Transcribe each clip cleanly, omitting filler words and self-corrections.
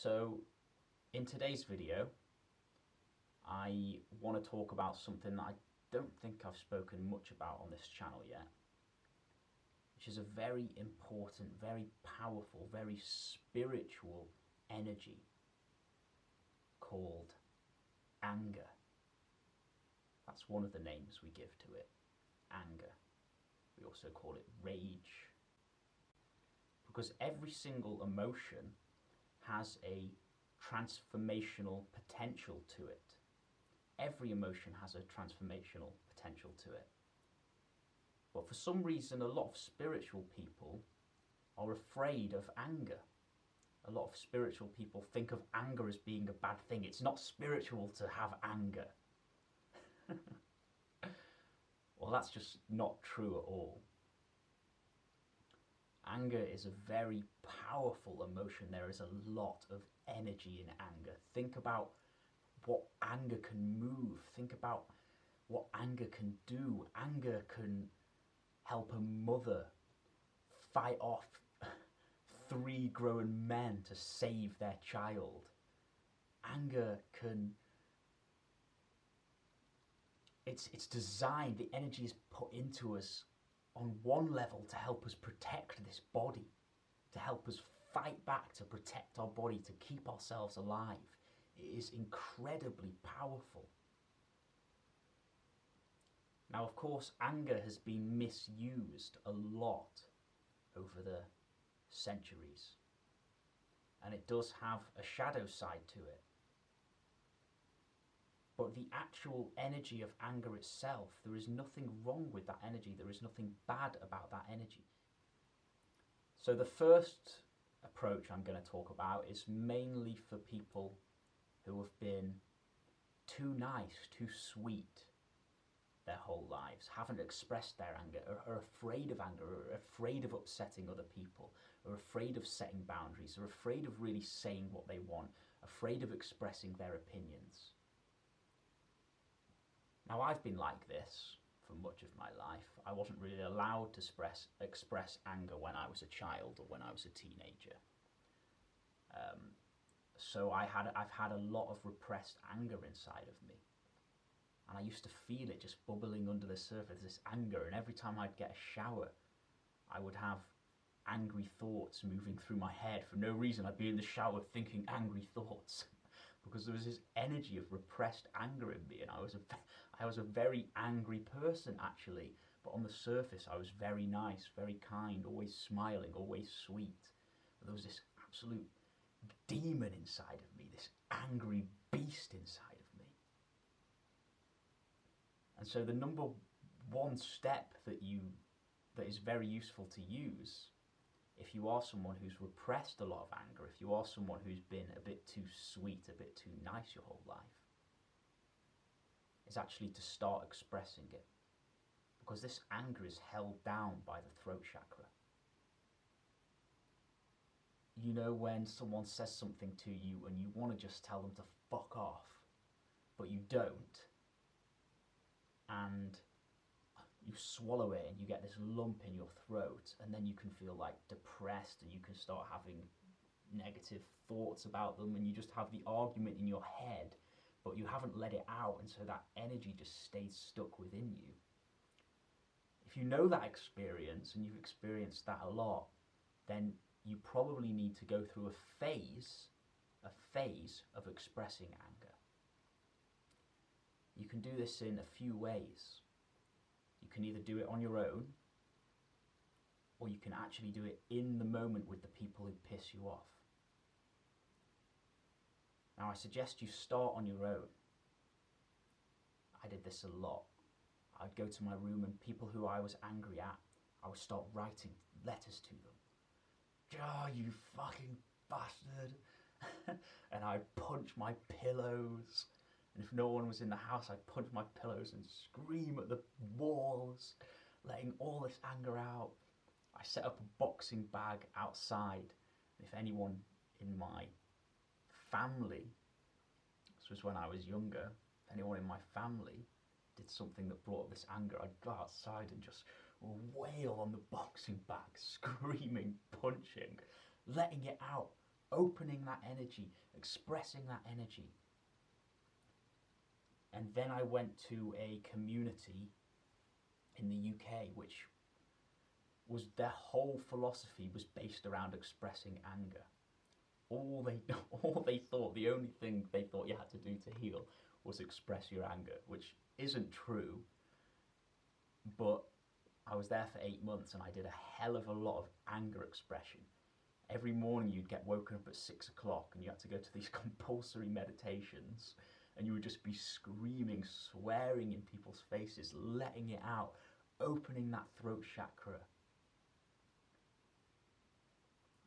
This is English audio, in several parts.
So in today's video, I want to talk about something that I don't think I've spoken much about on this channel yet, which is a very important, very powerful, very spiritual energy called anger. That's one of the names we give to it, anger. We also call it rage. Because every single emotion has a transformational potential to it. Every emotion has a transformational potential to it. But for some reason, a lot of spiritual people are afraid of anger. A lot of spiritual people think of anger as being a bad thing. It's not spiritual to have anger. Well, that's just not true at all. Anger is a very powerful emotion. There is a lot of energy in anger. Think about what anger can move. Think about what anger can do. Anger can help a mother fight off 3 grown men to save their child. Anger can... It's designed, the energy is put into us on one level to help us protect this body, to help us fight back, to protect our body, to keep ourselves alive. It is incredibly powerful. Now, of course, anger has been misused a lot over the centuries, and it does have a shadow side to it. But the actual energy of anger itself, there is nothing wrong with that energy. There is nothing bad about that energy. So the first approach I'm going to talk about is mainly for people who have been too nice, too sweet their whole lives, haven't expressed their anger, are afraid of anger, are afraid of upsetting other people, are afraid of setting boundaries, are afraid of really saying what they want, afraid of expressing their opinions. Now, I've been like this for much of my life. I wasn't really allowed to express anger when I was a child or when I was a teenager. So I've had a lot of repressed anger inside of me. And I used to feel it just bubbling under the surface, this anger. And every time I'd get a shower, I would have angry thoughts moving through my head. For no reason, I'd be in the shower thinking angry thoughts. Because there was this energy of repressed anger in me, and I was a very angry person actually, but on the surface I was very nice, very kind, always smiling, always sweet. But there was this absolute demon inside of me, this angry beast inside of me. And so the number one step that is very useful to use, if you are someone who's repressed a lot of anger, if you are someone who's been a bit too sweet, a bit too nice your whole life, is actually to start expressing it. Because this anger is held down by the throat chakra. You know when someone says something to you and you want to just tell them to fuck off, but you don't, and you swallow it and you get this lump in your throat, and then you can feel like depressed and you can start having negative thoughts about them, and you just have the argument in your head, but you haven't let it out, and so that energy just stays stuck within you. If you know that experience and you've experienced that a lot, then you probably need to go through a phase of expressing anger. You can do this in a few ways. You can either do it on your own, or you can actually do it in the moment with the people who piss you off. Now, I suggest you start on your own. I did this a lot. I'd go to my room and people who I was angry at, I would start writing letters to them. Oh, you fucking bastard. And I'd punch my pillows. And if no one was in the house, I'd punch my pillows and scream at the walls, letting all this anger out. I set up a boxing bag outside. If anyone in my family, this was when I was younger, if anyone in my family did something that brought up this anger, I'd go outside and just wail on the boxing bag, screaming, punching, letting it out. opening that energy, expressing that energy. And then I went to a community in the UK which was, their whole philosophy was based around expressing anger. All they thought, the only thing they thought you had to do to heal was express your anger, which isn't true. But I was there for 8 months and I did a hell of a lot of anger expression. Every morning you'd get woken up at 6 o'clock and you had to go to these compulsory meditations, and you would just be screaming, swearing in people's faces, letting it out, opening that throat chakra.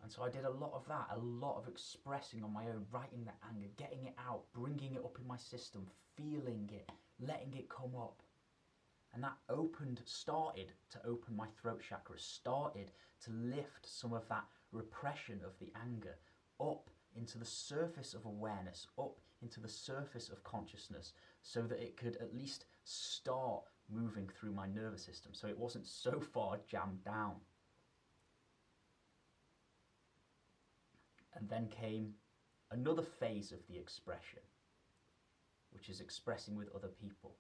And so I did a lot of that, a lot of expressing on my own, writing that anger, getting it out, bringing it up in my system, feeling it, letting it come up. And that started to open my throat chakra, started to lift some of that repression of the anger up into the surface of awareness, up into the surface of consciousness, so that it could at least start moving through my nervous system, so it wasn't so far jammed down. And then came another phase of the expression, which is expressing with other people.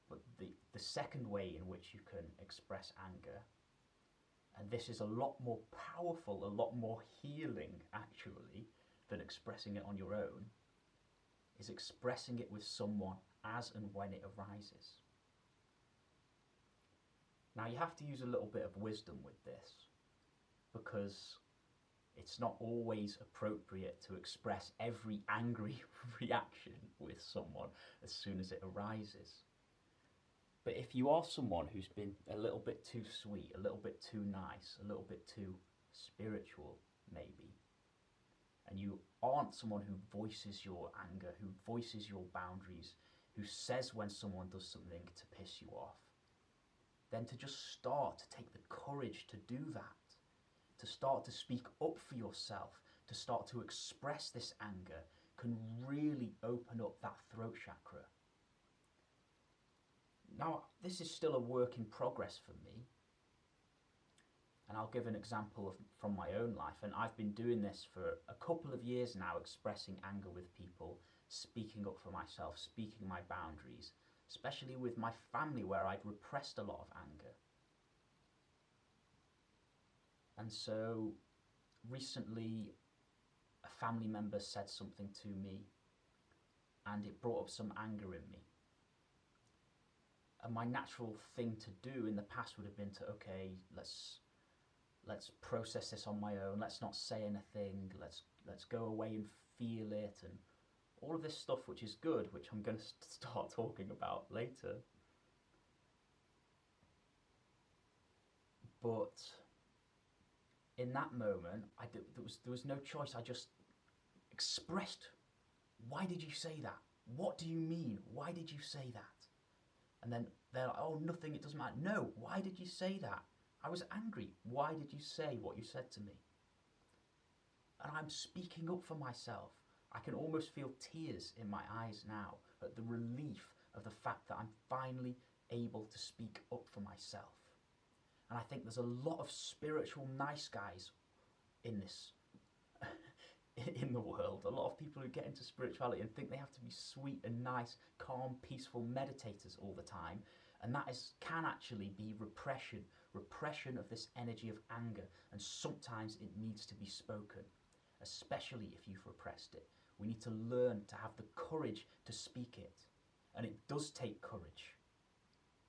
But the second way in which you can express anger, and this is a lot more powerful, a lot more healing actually, than expressing it on your own, is expressing it with someone as and when it arises. Now you have to use a little bit of wisdom with this, because it's not always appropriate to express every angry reaction with someone as soon as it arises. But if you are someone who's been a little bit too sweet, a little bit too nice, a little bit too spiritual maybe, and you aren't someone who voices your anger, who voices your boundaries, who says when someone does something to piss you off, then to just start to take the courage to do that, to start to speak up for yourself, to start to express this anger, can really open up that throat chakra. Now, this is still a work in progress for me, and I'll give an example from my own life, and I've been doing this for a couple of years now, expressing anger with people, speaking up for myself, speaking my boundaries, especially with my family where I'd repressed a lot of anger. And so recently a family member said something to me and it brought up some anger in me. And my natural thing to do in the past would have been to, okay, let's process this on my own, let's not say anything, let's go away and feel it, and all of this stuff, which is good, which I'm going to start talking about later. But in that moment, there was no choice. I just expressed, why did you say that? What do you mean? Why did you say that? And then they're like, oh, nothing, it doesn't matter. No, why did you say that? I was angry. Why did you say what you said to me? And I'm speaking up for myself. I can almost feel tears in my eyes now at the relief of the fact that I'm finally able to speak up for myself. And I think there's a lot of spiritual nice guys in this, in the world. A lot of people who get into spirituality and think they have to be sweet and nice, calm, peaceful meditators all the time. And that can actually be repression of this energy of anger. And sometimes it needs to be spoken, especially if you've repressed it. We need to learn to have the courage to speak it. And it does take courage,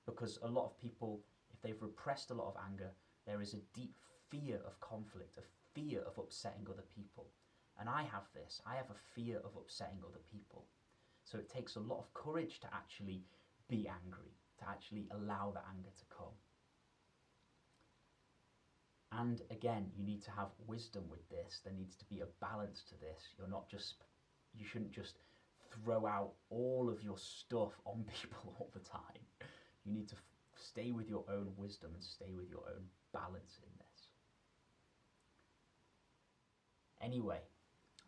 because a lot of people, if they've repressed a lot of anger, there is a deep fear of conflict, a fear of upsetting other people. And I have this. I have a fear of upsetting other people. So it takes a lot of courage to actually be angry, to actually allow the anger to come. And again, you need to have wisdom with this. There needs to be a balance to this. You shouldn't just throw out all of your stuff on people all the time. You need to stay with your own wisdom and stay with your own balance in this. Anyway,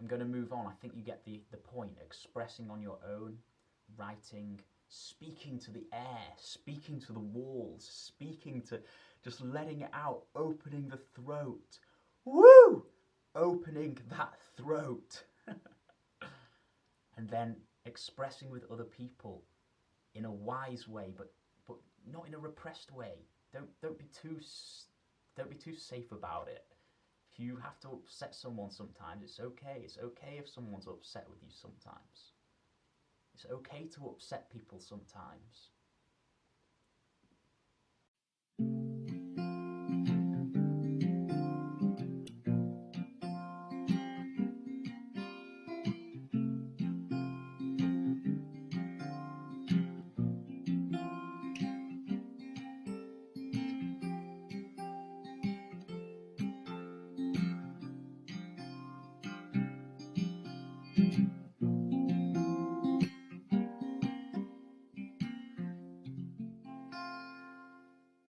I'm going to move on. I think you get the point. Expressing on your own, writing, speaking to the air, speaking to the walls, speaking to just letting it out, opening the throat. Woo! Opening that throat. And then expressing with other people in a wise way, but not in a repressed way. Don't be too safe about it. If you have to upset someone sometimes, it's okay. It's okay if someone's upset with you sometimes. It's okay to upset people sometimes.